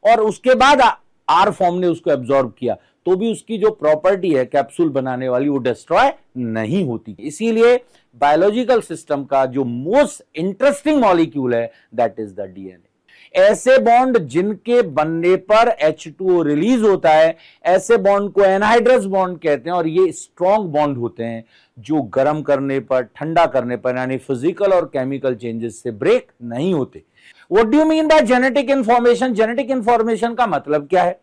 और उसके बाद आर फॉर्म ने उसको एब्जॉर्ब किया, तो भी उसकी जो प्रॉपर्टी है कैप्सूल बनाने वाली वो डिस्ट्रॉय नहीं होती। इसीलिए बायोलॉजिकल सिस्टम का जो मोस्ट इंटरेस्टिंग मॉलिक्यूल है दैट इज द डीएनए। ऐसे बॉन्ड जिनके बनने पर H2O रिलीज होता है, ऐसे बॉन्ड को एनहाइड्रस बॉन्ड कहते हैं, और ये स्ट्रॉन्ग बॉन्ड होते हैं जो गर्म करने पर, ठंडा करने पर, यानी फिजिकल और केमिकल चेंजेस से ब्रेक नहीं होते। What do you mean by genetic information? Genetic information का मतलब क्या है?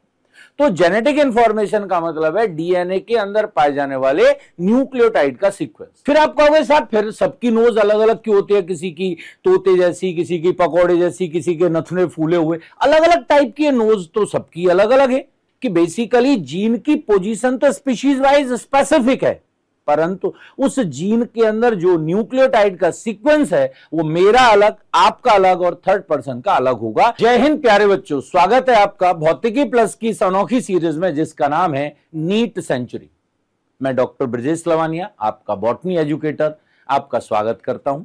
तो जेनेटिक इंफॉर्मेशन का मतलब है डीएनए के अंदर पाए जाने वाले न्यूक्लियोटाइड का सीक्वेंस। फिर आप कहोगे साहब फिर सबकी नोज अलग अलग क्यों होती है? किसी की तोते जैसी, किसी की पकौड़े जैसी, किसी के नथुने फूले हुए, अलग अलग टाइप की नोज तो सबकी अलग अलग है। कि बेसिकली जीन की पोजीशन तो स्पीशीज वाइज स्पेसिफिक है, परंतु उस जीन के अंदर जो न्यूक्लियोटाइड का सीक्वेंस है वो मेरा अलग, आपका अलग और थर्ड पर्सन का अलग होगा। जय हिंद प्यारे बच्चों, स्वागत है आपका भौतिकी प्लस की इस अनोखी सीरीज में जिसका नाम है नीट सेंचुरी। मैं डॉक्टर ब्रजेश लवानिया, आपका बॉटनी एजुकेटर, आपका स्वागत करता हूं।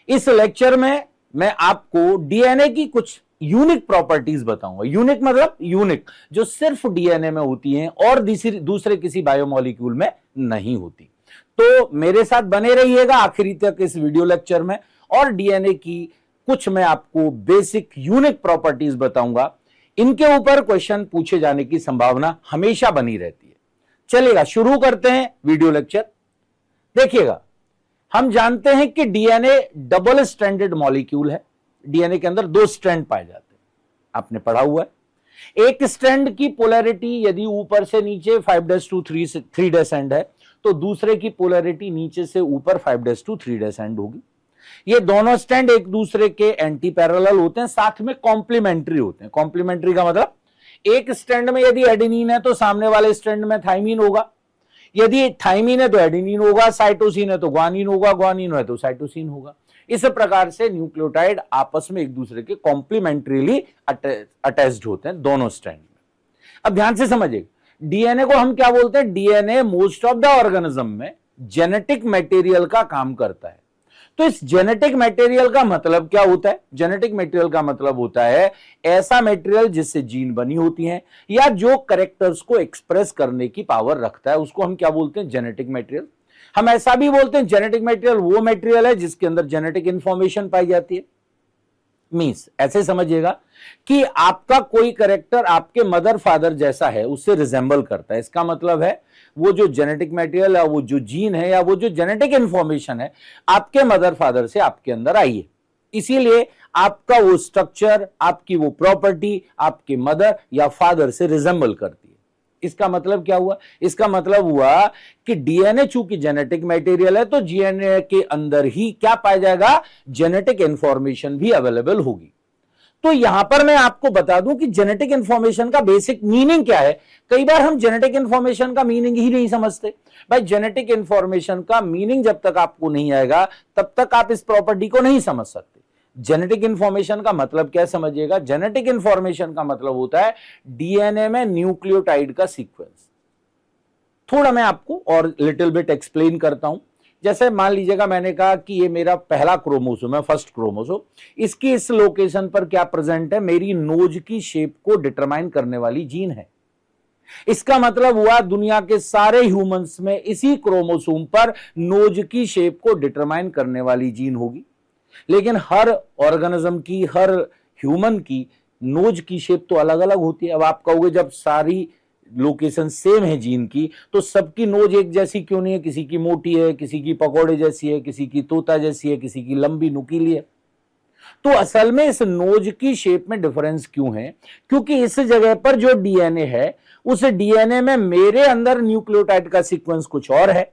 इस लेक्चर में मैं आपको डीएनए की कुछ यूनिक प्रॉपर्टीज बताऊंगा। यूनिक मतलब यूनिक, जो सिर्फ डीएनए में होती हैं और दूसरे किसी बायोमोलिक्यूल में नहीं होती। तो मेरे साथ बने रहिएगा आखिरी तक इस वीडियो लेक्चर में, और डीएनए की कुछ मैं आपको बेसिक यूनिक प्रॉपर्टीज बताऊंगा। इनके ऊपर क्वेश्चन पूछे जाने की संभावना हमेशा बनी रहती है। चलेगा, शुरू करते हैं वीडियो लेक्चर। देखिएगा, हम जानते हैं कि डीएनए डबल स्ट्रैंडेड मॉलिक्यूल है। डीएनए के अंदर 2 स्ट्रैंड पाए जाते हैं, आपने पढ़ा हुआ है। एक स्ट्रैंड की पोलैरिटी यदि ऊपर से नीचे 5' 3' है, तो दूसरे की पोलैरिटी नीचे से ऊपर 5' 3' होगी। ये दोनों स्ट्रैंड एक दूसरे के एंटी पैरेलल होते हैं, साथ में कॉम्प्लीमेंट्री होते हैं। कॉम्प्लीमेंट्री का मतलब एक स्ट्रैंड में यदि एडेनिन है तो सामने वाले स्ट्रैंड में थाइमिन होगा, यदि थाइमिन है तो एडेनिन होगा, साइटोसिन है तो ग्वानिन होगा, ग्वानिन है तो साइटोसिन होगा। इस प्रकार से न्यूक्लियोटाइड आपस में एक दूसरे के कॉम्प्लीमेंट्रीली अटैच्ड होते हैं दोनों स्ट्रैंड में। अब ध्यान से समझिए, डीएनए को हम क्या बोलते हैं? DNA most of the organism में जेनेटिक मटेरियल का काम करता है। तो इस जेनेटिक मटेरियल का मतलब क्या होता है? जेनेटिक मटेरियल का मतलब होता है ऐसा मटेरियल जिससे जीन बनी होती हैं या जो कैरेक्टर्स को एक्सप्रेस करने की पावर रखता है, उसको हम क्या बोलते हैं? Genetic material. हम ऐसा भी बोलते हैं जेनेटिक मटेरियल वो मटेरियल है जिसके अंदर जेनेटिक इंफॉर्मेशन पाई जाती है। मींस ऐसे समझिएगा कि आपका कोई कैरेक्टर आपके मदर फादर जैसा है, उससे रिजेंबल करता है। इसका मतलब है वो जो जेनेटिक मटेरियल है, वो जो जीन है या वो जो जेनेटिक इंफॉर्मेशन है, आपके मदर फादर से आपके अंदर आई है। इसीलिए आपका वो स्ट्रक्चर, आपकी वो प्रॉपर्टी आपके मदर या फादर से रिजेंबल करती है। इसका मतलब क्या हुआ? इसका मतलब हुआ कि डीएनए चूंकि जेनेटिक मटेरियल है, तो डीएनए के अंदर ही क्या पाया जाएगा? जेनेटिक इंफॉर्मेशन भी अवेलेबल होगी। तो यहां पर मैं आपको बता दूं कि जेनेटिक इंफॉर्मेशन का बेसिक मीनिंग क्या है। कई बार हम जेनेटिक इंफॉर्मेशन का मीनिंग ही नहीं समझते। भाई, जेनेटिक इंफॉर्मेशन का मीनिंग जब तक आपको नहीं आएगा तब तक आप इस प्रॉपर्टी को नहीं समझ सकते। जेनेटिक इंफॉर्मेशन का मतलब क्या समझिएगा? जेनेटिक इंफॉर्मेशन का मतलब होता है डीएनए में न्यूक्लियोटाइड का सीक्वेंस। थोड़ा मैं आपको और लिटिल बिट एक्सप्लेन करता हूं। जैसे मान लीजिएगा मैंने कहा कि ये मेरा पहला क्रोमोसोम है, फर्स्ट क्रोमोसोम। इसकी इस लोकेशन पर क्या प्रेजेंट है? मेरी नोज की शेप को डिटरमाइन करने वाली जीन है। इसका मतलब हुआ दुनिया के सारे ह्यूमंस में इसी क्रोमोसोम पर नोज की शेप को डिटरमाइन करने वाली जीन होगी। लेकिन हर ऑर्गेनिज्म की, हर ह्यूमन की नोज की शेप तो अलग अलग होती है। अब आप कहोगे जब सारी लोकेशन सेम है जीन की, तो सबकी नोज एक जैसी क्यों नहीं है? किसी की मोटी है, किसी की पकौड़े जैसी है, किसी की तोता जैसी है, किसी की लंबी नुकीली है। तो असल में इस नोज की शेप में डिफरेंस क्यों है? क्योंकि इस जगह पर जो डीएनए है, उस डीएनए में मेरे अंदर न्यूक्लियोटाइड का सीक्वेंस कुछ और है,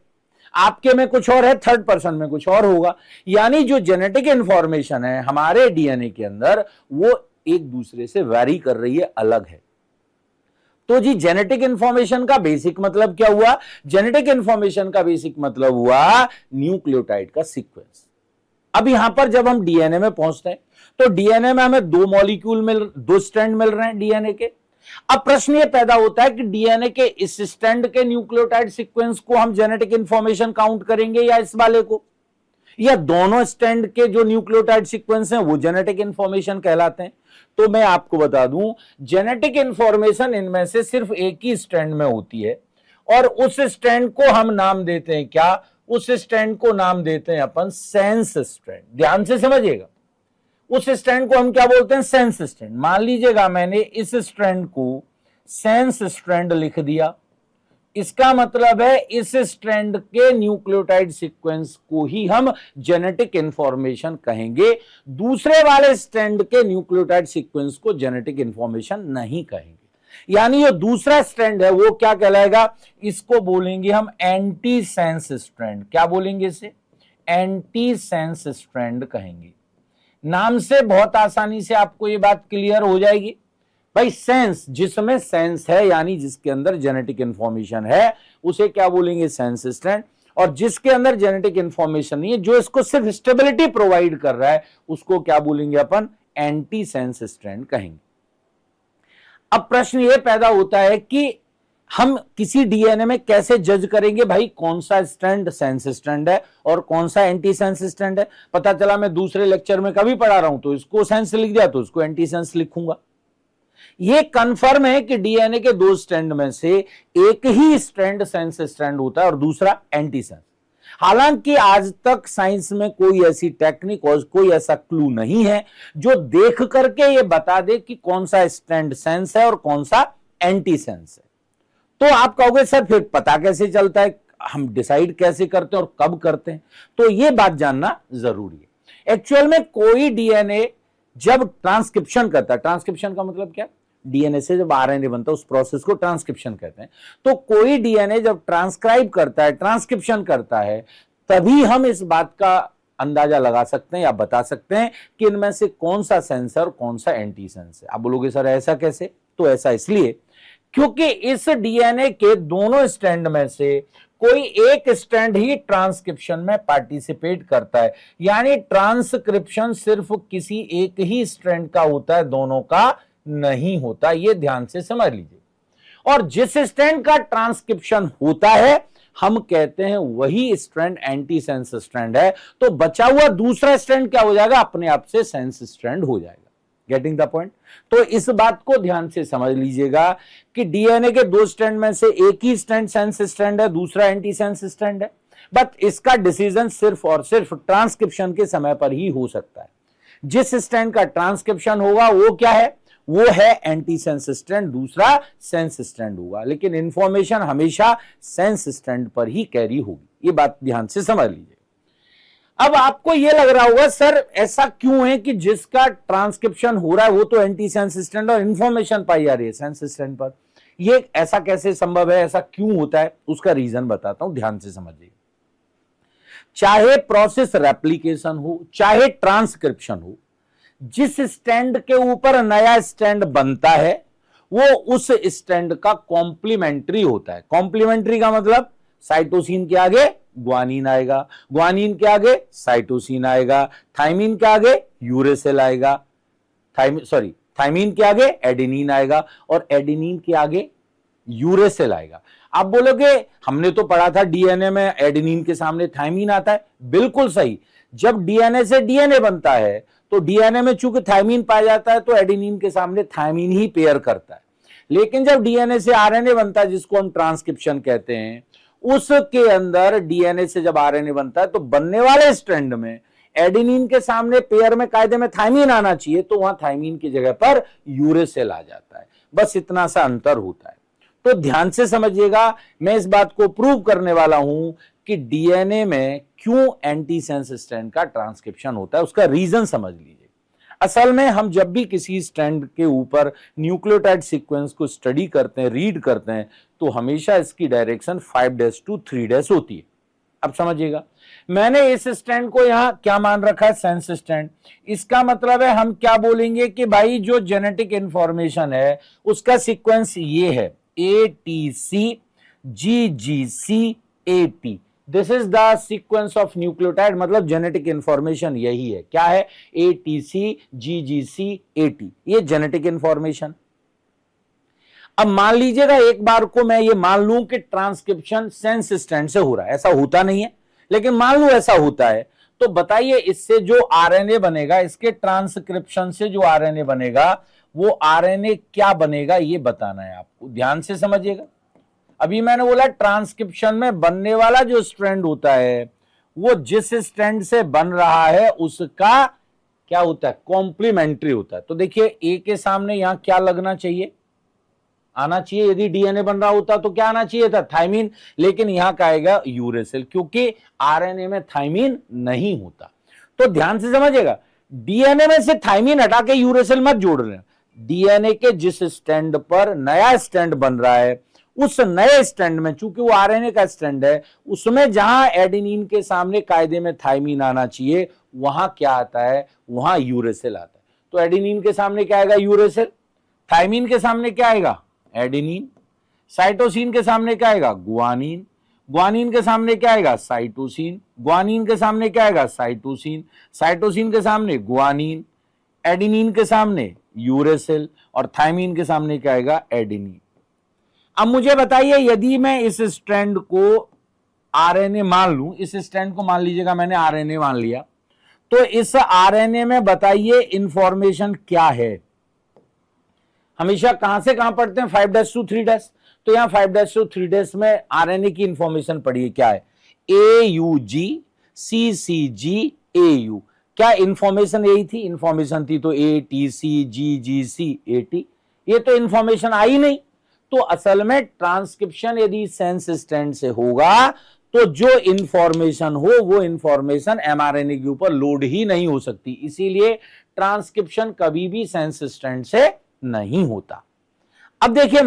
आपके में कुछ और है, थर्ड पर्सन में कुछ और होगा। यानी जो जेनेटिक इंफॉर्मेशन है हमारे डीएनए के अंदर, वो एक दूसरे से वैरी कर रही है, अलग है। तो जी जेनेटिक इंफॉर्मेशन का बेसिक मतलब क्या हुआ? जेनेटिक इंफॉर्मेशन का बेसिक मतलब हुआ न्यूक्लियोटाइड का सीक्वेंस। अब यहां पर जब हम डीएनए में पहुंचते हैं, तो डीएनए में हमें 2 मॉलिक्यूल 2 स्ट्रैंड मिल रहे हैं डीएनए के। अब प्रश्न यह पैदा होता है कि डीएनए के इस स्ट्रैंड के न्यूक्लियोटाइड सीक्वेंस को हम जेनेटिक इंफॉर्मेशन काउंट करेंगे या इस वाले को? या दोनों स्ट्रैंड के जो न्यूक्लियोटाइड सीक्वेंस हैं वो जेनेटिक इंफॉर्मेशन कहलाते हैं। तो मैं आपको बता दूं, जेनेटिक इंफॉर्मेशन इनमें से सिर्फ एक ही स्ट्रैंड में होती है और उस स्ट्रैंड को हम नाम देते हैं क्या? उस स्ट्रैंड को नाम देते हैं अपन सेंस स्ट्रैंड। ध्यान से समझिएगा, उस स्ट्रैंड को हम क्या बोलते हैं? Sense strand. मान लीजिएगा मैंने इस स्ट्रैंड को सेंस स्ट्रैंड लिख दिया, इसका मतलब है इस स्ट्रैंड के न्यूक्लियोटाइड सीक्वेंस को ही हम जेनेटिक इंफॉर्मेशन कहेंगे, दूसरे वाले स्ट्रैंड के न्यूक्लियोटाइड सीक्वेंस को जेनेटिक इंफॉर्मेशन नहीं कहेंगे। यानी ये दूसरा स्ट्रैंड है वो क्या कहलाएगा? इसको बोलेंगे हम एंटी सेंस स्ट्रैंड। क्या बोलेंगे इसे? एंटी सेंस स्ट्रैंड कहेंगे। नाम से बहुत आसानी से आपको ये बात क्लियर हो जाएगी। भाई सेंस, जिसमें सेंस है यानी जिसके अंदर जेनेटिक इंफॉर्मेशन है उसे क्या बोलेंगे? Sense strand. और जिसके अंदर जेनेटिक इंफॉर्मेशन नहीं है, जो इसको सिर्फ स्टेबिलिटी प्रोवाइड कर रहा है, उसको क्या बोलेंगे अपन? एंटी सेंस स्ट्रैंड कहेंगे। अब प्रश्न यह पैदा होता है कि हम किसी डीएनए में कैसे जज करेंगे भाई कौन सा स्ट्रैंड सेंस स्ट्रैंड है और कौन सा एंटी सेंस स्ट्रैंड है? पता चला मैं दूसरे लेक्चर में कभी पढ़ा रहा हूं तो इसको सेंस लिख दिया तो इसको एंटी सेंस लिखूंगा। यह कंफर्म है कि डीएनए के दो स्ट्रैंड में से एक ही स्ट्रैंड सेंस स्ट्रैंड होता है और दूसरा एंटी सेंस। हालांकि आज तक साइंस में कोई ऐसी टेक्निक और कोई ऐसा क्लू नहीं है जो देख करके ये बता दे कि कौन सा स्ट्रैंड सेंस है और कौन सा एंटी सेंस है। तो आप कहोगे सर फिर पता कैसे चलता है, हम डिसाइड कैसे करते हैं और कब करते हैं? तो यह बात जानना जरूरी है। एक्चुअल में कोई डीएनए जब ट्रांसक्रिप्शन करता है, ट्रांसक्रिप्शन का मतलब क्या? डीएनए से जब आरएनए बनता है उस प्रोसेस को ट्रांसक्रिप्शन कहते हैं। तो कोई डीएनए जब ट्रांसक्राइब करता है, ट्रांसक्रिप्शन करता है, तभी हम इस बात का अंदाजा लगा सकते हैं या बता सकते हैं कि इनमें से कौन सा सेंस है और कौन सा एंटी सेंस है। आप बोलोगे सर ऐसा कैसे? तो ऐसा इसलिए क्योंकि इस डीएनए के दोनों स्ट्रैंड में से कोई एक स्ट्रैंड ही ट्रांसक्रिप्शन में पार्टिसिपेट करता है। यानी ट्रांसक्रिप्शन सिर्फ किसी एक ही स्ट्रैंड का होता है, दोनों का नहीं होता। यह ध्यान से समझ लीजिए। और जिस स्ट्रैंड का ट्रांसक्रिप्शन होता है हम कहते हैं वही स्ट्रैंड एंटी सेंस स्ट्रैंड है। तो बचा हुआ दूसरा स्ट्रैंड क्या हो जाएगा? अपने आप से सेंस स्ट्रैंड हो जाएगा। Getting the point? तो इस बात को ध्यान से समझ लीजिएगा कि डीएनए के दो स्ट्रैंड में से एक ही स्ट्रैंड सेंस स्ट्रैंड है, दूसरा एंटी सेंस स्ट्रैंड है। बट इसका डिसीजन सिर्फ और सिर्फ ट्रांसक्रिप्शन के समय पर ही हो सकता है। जिस स्ट्रैंड का ट्रांसक्रिप्शन होगा वो क्या है? वो है एंटी सेंस स्ट्रैंड, दूसरा सेंस स्ट्रैंड होगा। लेकिन इंफॉर्मेशन हमेशा सेंस स्ट्रैंड पर ही कैरी होगी। ये बात ध्यान से समझ लीजिए। अब आपको यह लग रहा होगा सर ऐसा क्यों है कि जिसका ट्रांसक्रिप्शन हो रहा है वो तो एंटी सेंस स्ट्रैंड और इंफॉर्मेशन पाई जा रही है सेंस स्ट्रैंड पर। ये ऐसा कैसे संभव है? ऐसा क्यों होता है? उसका रीजन बताता हूं, ध्यान से समझिए। चाहे प्रोसेस रेप्लिकेशन हो चाहे ट्रांसक्रिप्शन हो, जिस स्ट्रैंड के ऊपर नया स्ट्रैंड बनता है वो उस स्ट्रैंड का कॉम्प्लीमेंट्री होता है। कॉम्प्लीमेंट्री का मतलब साइटोसिन के आगे ग्वानिन आएगा, ग्वानिन के आगे साइटोसिन आएगा, थाइमिन के आगे यूरेसिल आएगा, थाइमिन के आगे एडेनिन आएगा और एडेनिन के आगे यूरेसिल आएगा। आप बोलोगे हमने तो पढ़ा था डीएनए में एडेनिन के सामने थाइमिन आता है। बिल्कुल सही। जब डीएनए से डीएनए बनता है तो डीएनए में चूंकि थाइमिन पाया जाता है तो एडेनिन के सामने थाइमिन ही पेयर करता है। लेकिन जब डीएनए से आरएनए बनता है जिसको हम ट्रांसक्रिप्शन कहते हैं, उसके अंदर डीएनए से जब आरएनए बनता है तो बनने वाले स्ट्रैंड में एडेनिन के सामने पेयर में कायदे में थाइमिन आना चाहिए, तो वहां थाइमिन की जगह पर यूरेसिल आ जाता है। बस इतना सा अंतर होता है। तो ध्यान से समझिएगा, मैं इस बात को प्रूव करने वाला हूं कि डीएनए में क्यों एंटी सेंस स्ट्रैंड का ट्रांसक्रिप्शन होता है, उसका रीजन समझ लीजिए। असल में हम जब भी किसी स्ट्रैंड के ऊपर न्यूक्लियोटाइड सीक्वेंस को स्टडी करते हैं, रीड करते हैं, तो हमेशा इसकी डायरेक्शन 5' to 3' होती है। अब समझिएगा, मैंने इस स्ट्रैंड को यहां क्या मान रखा है? Sense strand. इसका मतलब है हम क्या बोलेंगे कि भाई जो जेनेटिक इंफॉर्मेशन है उसका सीक्वेंस ये है ATC GGC AP। This is the sequence of nucleotide, मतलब जेनेटिक इंफॉर्मेशन यही है। क्या है? ATC GGC AT, ये जेनेटिक इंफॉर्मेशन। अब मान लीजिएगा एक बार को मैं ये मान लूं कि ट्रांसक्रिप्शन सेंस स्ट्रैंड से हो रहा है। ऐसा होता नहीं है, लेकिन मान लूं ऐसा होता है, तो बताइए इससे जो आरएनए बनेगा, इसके ट्रांसक्रिप्शन से जो आरएनए बनेगा वो आरएनए क्या बनेगा ये बताना है आपको, ध्यान से समझिएगा। अभी मैंने बोला ट्रांसक्रिप्शन में बनने वाला जो स्ट्रैंड होता है वो जिस स्ट्रैंड से बन रहा है उसका क्या होता है, कॉम्प्लीमेंट्री होता है। तो देखिए ए के सामने यहां क्या लगना चाहिए, आना चाहिए, यदि डीएनए बन रहा होता तो क्या आना चाहिए था, थायमीन, लेकिन यहां का आएगा यूरेसिल, क्योंकि आरएनए में थायमीन नहीं होता। तो ध्यान से समझिएगा, डीएनए में से थायमीन हटा के यूरेसिल मत जोड़ रहे हैं, डीएनए के जिस स्टैंड पर नया स्टैंड बन रहा है उस नए स्टैंड में, चूंकि वो आरएनए का स्टैंड है, उसमें जहां एडेनिन के सामने कायदे में थायमीन आना चाहिए वहां क्या आता है, वहां यूरेसिल आता है। तो एडेनिन के सामने क्या आएगा, यूरेसिल, थायमीन के सामने क्या आएगा, एडेनिन, साइटोसिन के सामने क्या आएगा, गुआनिन, गुआनिन के सामने क्या आएगा, साइटोसिन, गुआनिन के सामने क्या आएगा, साइटोसिन, साइटोसिन के सामने गुआनिन, एडेनिन के सामने यूरेसिल और थायमीन के सामने क्या आएगा, एडेनिन। अब मुझे बताइए यदि मैं इस स्ट्रैंड को आरएनए मान लूं, इस स्ट्रैंड को मान लीजिएगा मैंने आरएनए मान लिया, तो इस आरएनए में बताइए इंफॉर्मेशन क्या है। हमेशा कहां से कहां पढ़ते हैं, 5' to 3', तो यहां 5' to 3' में आरएनए की इंफॉर्मेशन पढ़िए क्या है, AUG CCG AU, क्या इंफॉर्मेशन यही थी, इंफॉर्मेशन थी तो ATC GGC AT, ये तो इंफॉर्मेशन आई नहीं। तो असल में ट्रांसक्रिप्शन यदि सेंस स्टैंड से होगा तो जो इंफॉर्मेशन हो वो इंफॉर्मेशन एमआरएनए के ऊपर लोड ही नहीं हो सकती, इसीलिए ट्रांसक्रिप्शन कभी भी सेंस स्टैंड से नहीं होता। अब देखिए,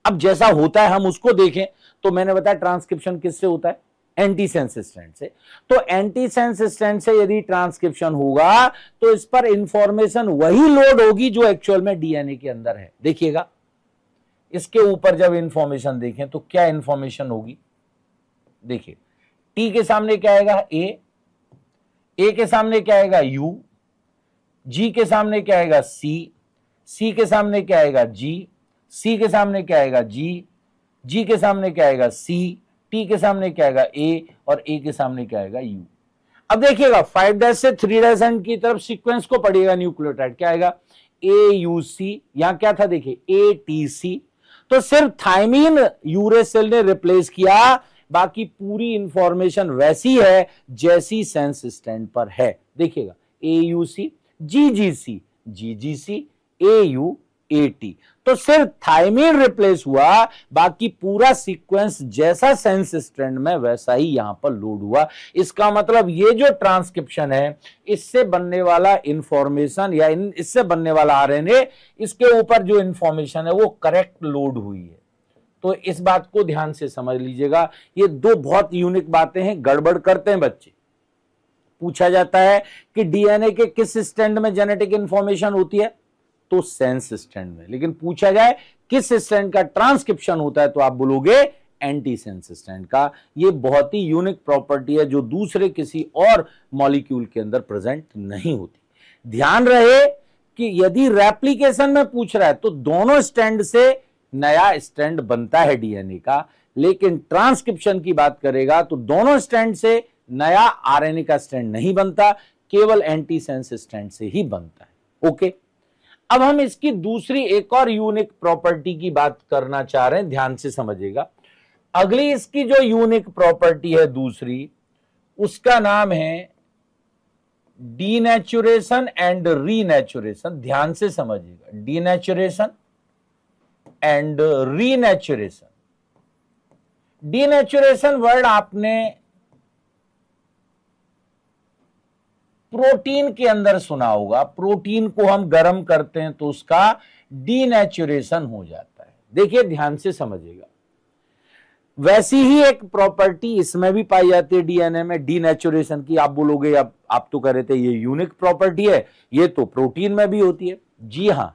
अब जैसा होता है हम उसको देखें, तो मैंने बताया ट्रांसक्रिप्शन किससे होता है, एंटी सेंस स्टैंड से। तो एंटी सेंस स्टैंड से यदि ट्रांसक्रिप्शन होगा तो इस पर इंफॉर्मेशन वही लोड होगी जो एक्चुअल में डीएनए के अंदर है। देखिएगा इसके ऊपर जब इंफॉर्मेशन देखें तो क्या इंफॉर्मेशन होगी, देखिए टी के सामने क्या आएगा, ए के सामने क्या आएगा, यू, जी के सामने क्या आएगा, सी के सामने क्या आएगा, जी, सी के सामने क्या आएगा, जी के सामने क्या आएगा, सी, टी के सामने क्या आएगा, ए, और ए के सामने क्या आएगा, यू। अब देखिएगा 5' से 3' एंड की तरफ सीक्वेंस को पढ़िएगा, न्यूक्लियोटाइड क्या आएगा, AUC, यहां क्या था देखिए ATC, तो सिर्फ थायमीन यूरेसिल ने रिप्लेस किया, बाकी पूरी इंफॉर्मेशन वैसी है जैसी सेंस स्टैंड पर है। देखिएगा AUC GGC GGC AU AT, तो सिर्फ थायमीन रिप्लेस हुआ, बाकी पूरा सीक्वेंस जैसा सेंस स्टैंड में वैसा ही यहां पर लोड हुआ। इसका मतलब ये जो ट्रांसक्रिप्शन है इससे बनने वाला इंफॉर्मेशन या इससे बनने वाला आरएनए, इसके ऊपर जो इंफॉर्मेशन है वो करेक्ट लोड हुई है। तो इस बात को ध्यान से समझ लीजिएगा, ये दो बहुत यूनिक बातें हैं, गड़बड़ करते हैं बच्चे। पूछा जाता है कि डीएनए के किस स्टैंड में जेनेटिक इंफॉर्मेशन होती है, तो सेंस स्टैंड में, लेकिन पूछा जाए किस स्टैंड का ट्रांसक्रिप्शन होता है तो आप बोलोगे एंटी सेंस स्टैंड का। ये बहुत ही यूनिक प्रॉपर्टी है जो दूसरे किसी और मॉलिक्यूल के अंदर प्रेजेंट नहीं होती। ध्यान रहे कि यदि रेप्लिकेशन में पूछ रहा है तो दोनों स्टैंड से नया स्टैंड बनता है डीएनए का, लेकिन ट्रांसक्रिप्शन की बात करेगा तो दोनों स्टैंड से नया आरएनए का स्टैंड नहीं बनता, केवल एंटी सेंस स्टैंड से ही बनता है। ओके, अब हम इसकी दूसरी एक और यूनिक प्रॉपर्टी की बात करना चाह रहे हैं, ध्यान से समझिएगा। अगली इसकी जो यूनिक प्रॉपर्टी है दूसरी, उसका नाम है डीनेचुरेशन एंड रीनेचुरेशन। ध्यान से समझिएगा, denaturation and renaturation. Denaturation word आपने प्रोटीन के अंदर सुना होगा, प्रोटीन को हम गर्म करते हैं तो उसका डीनेचुरेशन हो जाता है। देखिए ध्यान से समझिएगा, वैसी ही एक प्रॉपर्टी इसमें भी पाई जाती है डीएनए में, डीनेचुरेशन की। आप बोलोगे अब आप तो कह रहे थे ये यूनिक प्रॉपर्टी है, ये तो प्रोटीन में भी होती है। जी हां,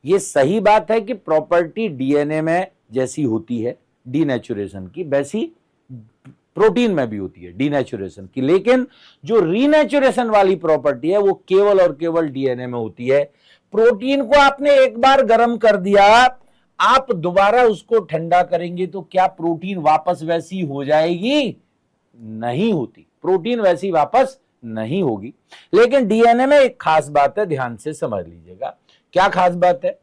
ये सही बात है कि प्रॉपर्टी डीएनए में जैसी होती है डीनेचुरेशन की, वैसी प्रोटीन में भी होती है डीनेचुरेशन की, लेकिन जो रीनेचुरेशन वाली प्रॉपर्टी है वो केवल और केवल डीएनए में होती है। प्रोटीन को आपने एक बार गर्म कर दिया, आप दोबारा उसको ठंडा करेंगे तो क्या प्रोटीन वापस वैसी हो जाएगी? नहीं होती, प्रोटीन वैसी वापस नहीं होगी। लेकिन डीएनए में एक खास बात है, ध्यान से समझ लीजिएगा। क्या खास बात है?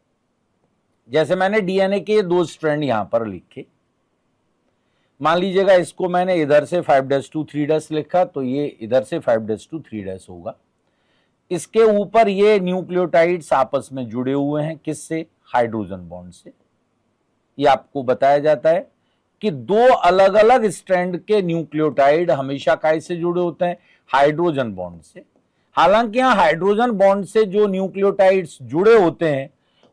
जैसे मैंने डीएनए के 2 स्ट्रैंड यहां पर लिखे, मान लीजिएगा इसको मैंने इधर से 5'2'3' लिखा, तो ये इधर से 5'2'3' होगा। इसके ऊपर ये न्यूक्लियोटाइड्स आपस में जुड़े हुए हैं, किससे? हाइड्रोजन बॉन्ड से। ये आपको बताया जाता है कि 2 अलग अलग स्ट्रैंड के न्यूक्लियोटाइड हमेशा कैसे जुड़े होते हैं? हाइड्रोजन बॉन्ड से। हालांकि यहां हाइड्रोजन बॉन्ड से जो न्यूक्लियोटाइड्स जुड़े होते हैं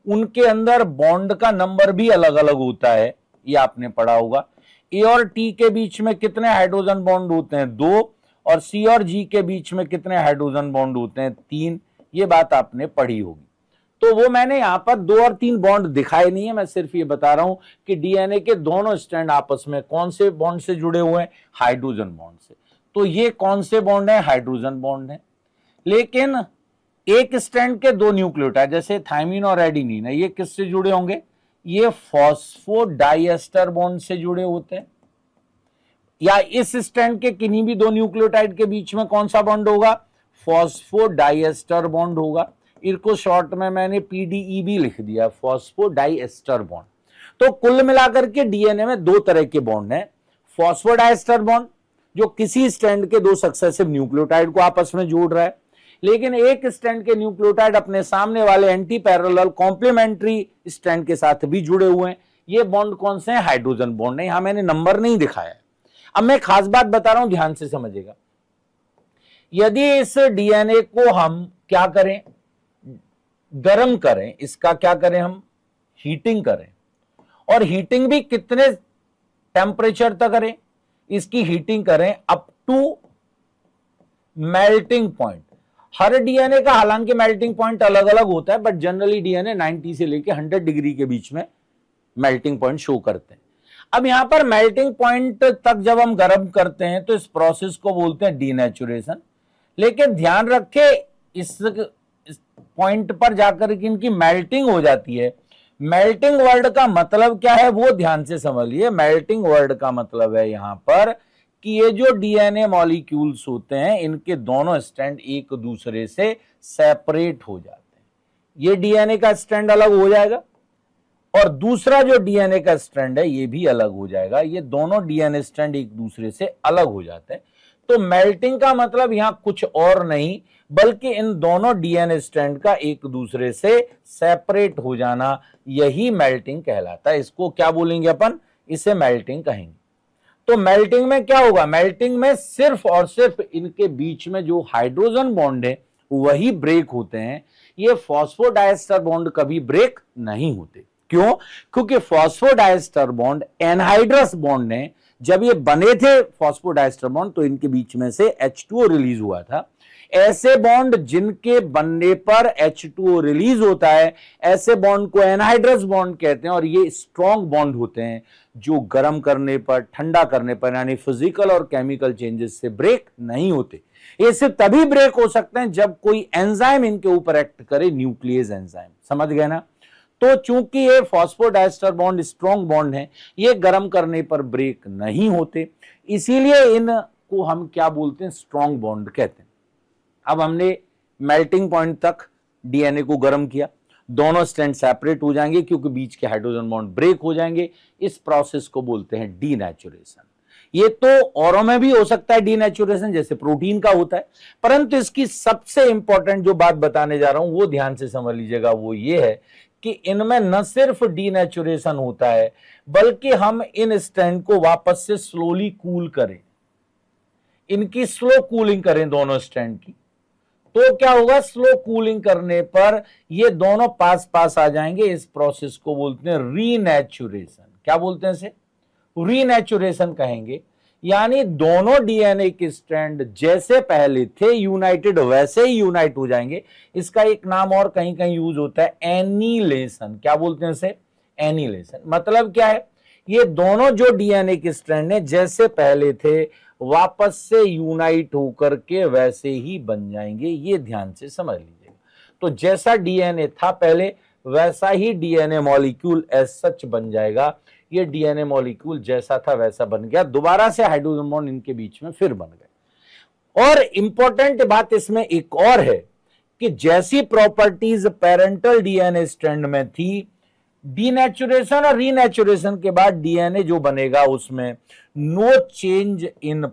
उनके अंदर बॉन्ड का नंबर भी अलग अलग होता है, ये आपने पढ़ा होगा। ए और टी के बीच में कितने हाइड्रोजन बॉन्ड होते हैं? 2। और सी और जी के बीच में कितने हाइड्रोजन बॉन्ड होते हैं? 3। ये बात आपने पढ़ी होगी। तो वो मैंने यहां पर 2 और 3 बॉन्ड दिखाए नहीं है, मैं सिर्फ ये बता रहा हूं कि डीएनए के दोनों स्ट्रैंड आपस में कौन से बॉन्ड से जुड़े हुए हैं? हाइड्रोजन बॉन्ड से। तो ये कौन से बॉन्ड है? हाइड्रोजन बॉन्ड है। लेकिन एक स्ट्रैंड के 2 न्यूक्लियोटाइड जैसे थायमिन और एडेनिन है, ये किससे जुड़े होंगे? ये फॉस्फोडाइएस्टर बॉन्ड से जुड़े होते हैं। या इस स्ट्रैंड के किन्हीं भी 2 न्यूक्लियोटाइड के बीच में कौन सा बॉन्ड होगा? फॉस्फोडाइएस्टर बॉन्ड होगा। इनको शॉर्ट में मैंने पीडीई लिख दिया, फॉस्फोडाइएस्टर बॉन्ड। तो कुल मिलाकर के डीएनए में 2 तरह के बॉन्ड हैं। फॉस्फोडाइएस्टर बॉन्ड जो किसी स्ट्रैंड के 2 सक्सेसिव न्यूक्लियोटाइड को आपस में जोड़ रहा है, लेकिन एक स्ट्रैंड के न्यूक्लियोटाइड अपने सामने वाले एंटी पैरेलल कॉम्प्लीमेंट्री स्ट्रैंड के साथ भी जुड़े हुए हैं। ये बॉन्ड कौन से हैं? हाइड्रोजन बॉन्ड है। यहां मैंने नंबर नहीं दिखाया है। अब मैं खास बात बता रहा हूं, ध्यान से समझिएगा। यदि इस डीएनए को हम क्या करें? गर्म करें, इसका क्या करें? हम हीटिंग करें। और हीटिंग भी कितने टेम्परेचर तक करें? इसकी हीटिंग करें अप टू मेल्टिंग पॉइंट। हर डीएनए का हालांकि मेल्टिंग पॉइंट अलग अलग होता है, बट जनरली डीएनए 90 से लेकर 100 डिग्री के बीच में मेल्टिंग पॉइंट शो करते हैं। अब यहां पर मेल्टिंग पॉइंट तक जब हम गर्म करते हैं तो इस प्रोसेस को बोलते हैं डीनेचुरेशन। लेकिन ध्यान रखें, इस पॉइंट पर जाकर के इनकी मेल्टिंग हो जाती है। मेल्टिंग वर्ड का मतलब क्या है वो ध्यान से समझ लिए। मेल्टिंग वर्ड का मतलब है यहां पर कि ये जो डीएनए मॉलिक्यूल्स होते हैं इनके दोनों स्ट्रैंड एक दूसरे से सेपरेट हो जाते हैं। ये डीएनए का स्ट्रैंड अलग हो जाएगा और दूसरा जो डीएनए का स्ट्रैंड है ये भी अलग हो जाएगा। ये दोनों डीएनए स्ट्रैंड एक दूसरे से अलग हो जाते हैं। तो मेल्टिंग का मतलब यहां कुछ और नहीं बल्कि इन दोनों डीएनए स्ट्रैंड का एक दूसरे से सेपरेट हो जाना, यही मेल्टिंग कहलाता है। इसको क्या बोलेंगे अपन? इसे मेल्टिंग कहेंगे। तो मेल्टिंग में क्या होगा? मेल्टिंग में सिर्फ और सिर्फ इनके बीच में जो हाइड्रोजन बॉन्ड है वही ब्रेक होते हैं। ये फॉस्फोडाइएस्टर बॉन्ड कभी ब्रेक नहीं होते। क्यों? क्योंकि फॉस्फोडाइएस्टर बॉन्ड एनहाइड्रस बॉन्ड ने जब ये बने थे फॉस्फोडाइएस्टर बॉन्ड तो इनके बीच में से H2O रिलीज हुआ था। ऐसे बॉन्ड जिनके बनने पर H2O रिलीज होता है ऐसे बॉन्ड को एनहाइड्रस बॉन्ड कहते हैं। और ये स्ट्रॉन्ग बॉन्ड होते हैं जो गर्म करने पर, ठंडा करने पर यानी फिजिकल और केमिकल चेंजेस से ब्रेक नहीं होते। ये सिर्फ तभी ब्रेक हो सकते हैं जब कोई एंजाइम इनके ऊपर एक्ट करे, न्यूक्लियस एंजाइम। समझ गए ना? तो चूंकि ये फॉस्फोडाइएस्टर बॉन्ड स्ट्रॉन्ग बॉन्ड है, ये गर्म करने पर ब्रेक नहीं होते, इसीलिए इनको हम क्या बोलते हैं? स्ट्रॉन्ग बॉन्ड कहते हैं। अब हमने मेल्टिंग पॉइंट तक डीएनए को गर्म किया, दोनों स्ट्रैंड सेपरेट हो जाएंगे क्योंकि बीच के हाइड्रोजन बॉन्ड ब्रेक हो जाएंगे। इस प्रोसेस को बोलते हैं डीनेचुरेशन। ये तो औरों में भी हो सकता है डीनेचुरेशन, जैसे प्रोटीन का होता है, परंतु इसकी सबसे इंपॉर्टेंट जो बात बताने जा रहा हूं वो ध्यान से समझ लीजिएगा। वो ये है कि इनमें न सिर्फ डीनेचुरेशन होता है बल्कि हम इन स्ट्रैंड को वापस से स्लोली कूल करें, इनकी स्लो कूलिंग करें दोनों स्ट्रैंड की, तो क्या होगा? स्लो कूलिंग करने पर ये दोनों पास पास आ जाएंगे। इस प्रोसेस को बोलते हैं रीनेचुरेशन। क्या बोलते हैं इसे? रीनेचुरेशन कहेंगे। यानी दोनों डीएनए के स्ट्रैंड जैसे पहले थे यूनाइटेड वैसे ही यूनाइट हो जाएंगे। इसका एक नाम और कहीं कहीं यूज होता है, एनीलेशन। क्या बोलते हैं इसे? एनीलेशन। मतलब क्या है? ये दोनों जो डीएनए के स्ट्रैंड है जैसे पहले थे वापस से यूनाइट होकर के वैसे ही बन जाएंगे। ये ध्यान से समझ लीजिएगा। तो जैसा डीएनए था पहले वैसा ही डीएनए मॉलिक्यूल एज सच बन जाएगा। ये डीएनए मॉलिक्यूल जैसा था वैसा बन गया, दोबारा से हाइड्रोजन बॉन्ड इनके बीच में फिर बन गए। और इंपॉर्टेंट बात इसमें एक और है कि जैसी प्रॉपर्टीज पेरेंटल डीएनए स्ट्रैंड में थी, डीनेचुरेशन और रीनेचुरेशन के बाद डीएनए जो बनेगा उसमें नो चेंज इन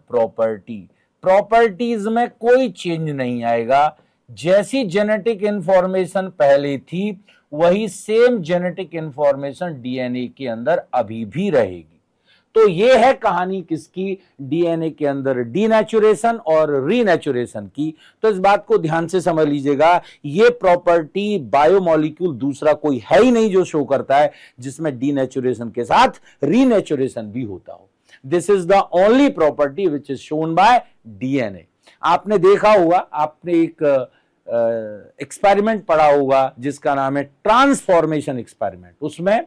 प्रॉपर्टीज में कोई चेंज नहीं आएगा। जैसी जेनेटिक इंफॉर्मेशन पहले थी वही सेम जेनेटिक इंफॉर्मेशन डीएनए के अंदर अभी भी रहेगी। तो ये है कहानी किसकी, डीएनए के अंदर डीनेचुरेशन और रीनेचुरेशन की। तो इस बात को ध्यान से समझ लीजिएगा, ये प्रॉपर्टी बायोमोलिक्यूल दूसरा कोई है ही नहीं जो शो करता है जिसमें डीनेचुरेशन के साथ रीनेचुरेशन भी होता हो। This is the only property which is shown by DNA. आपने देखा होगा, आपने एक एक्सपेरिमेंट पढ़ा होगा जिसका नाम है ट्रांसफॉर्मेशन एक्सपेरिमेंट। उसमें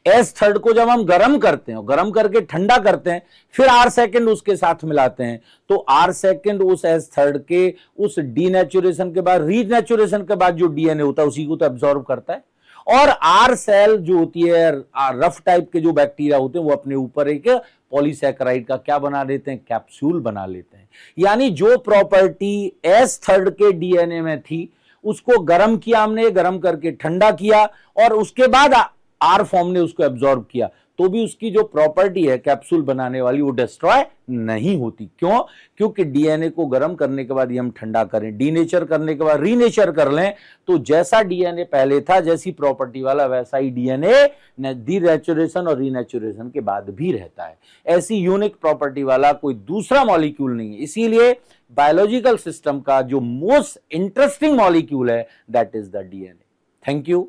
S3 को जब हम गर्म करते हैं, गर्म करके ठंडा करते हैं, फिर R सेकंड उसके साथ मिलाते हैं, तो R सेकंड उस S3 के उस डीनेचुरेशन के बाद रीनेचुरेशन के बाद जो डीएनए होता है उसी को तो एब्जॉर्ब करता है। और R सेल जो होती है, रफ टाइप के जो बैक्टीरिया होते हैं वो अपने ऊपर एक पॉलीसैकेराइड का क्या बना लेते हैं, कैप्सूल बना लेते हैं। यानी जो प्रॉपर्टी S3 के डीएनए में थी उसको गर्म किया हमने, गर्म करके ठंडा किया और उसके बाद आर फॉर्म ने उसको एब्जॉर्ब किया, तो भी उसकी जो प्रॉपर्टी है कैप्सूल बनाने वाली वो डिस्ट्रॉय नहीं होती। क्यों? क्योंकि डीएनए को गर्म करने के बाद ये हम ठंडा करें, डीनेचर करने के बाद रीनेचर कर लें, तो जैसा डीएनए पहले था, जैसी प्रॉपर्टी वाला, वैसा ही डीएनए डीनेचुरेशन और रीनेचुरेशन के बाद भी रहता है। ऐसी यूनिक प्रॉपर्टी वाला कोई दूसरा मॉलिक्यूल नहीं है। इसीलिए बायोलॉजिकल सिस्टम का जो मोस्ट इंटरेस्टिंग मॉलिक्यूल है that is the DNA. Thank you.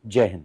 जय हिंद।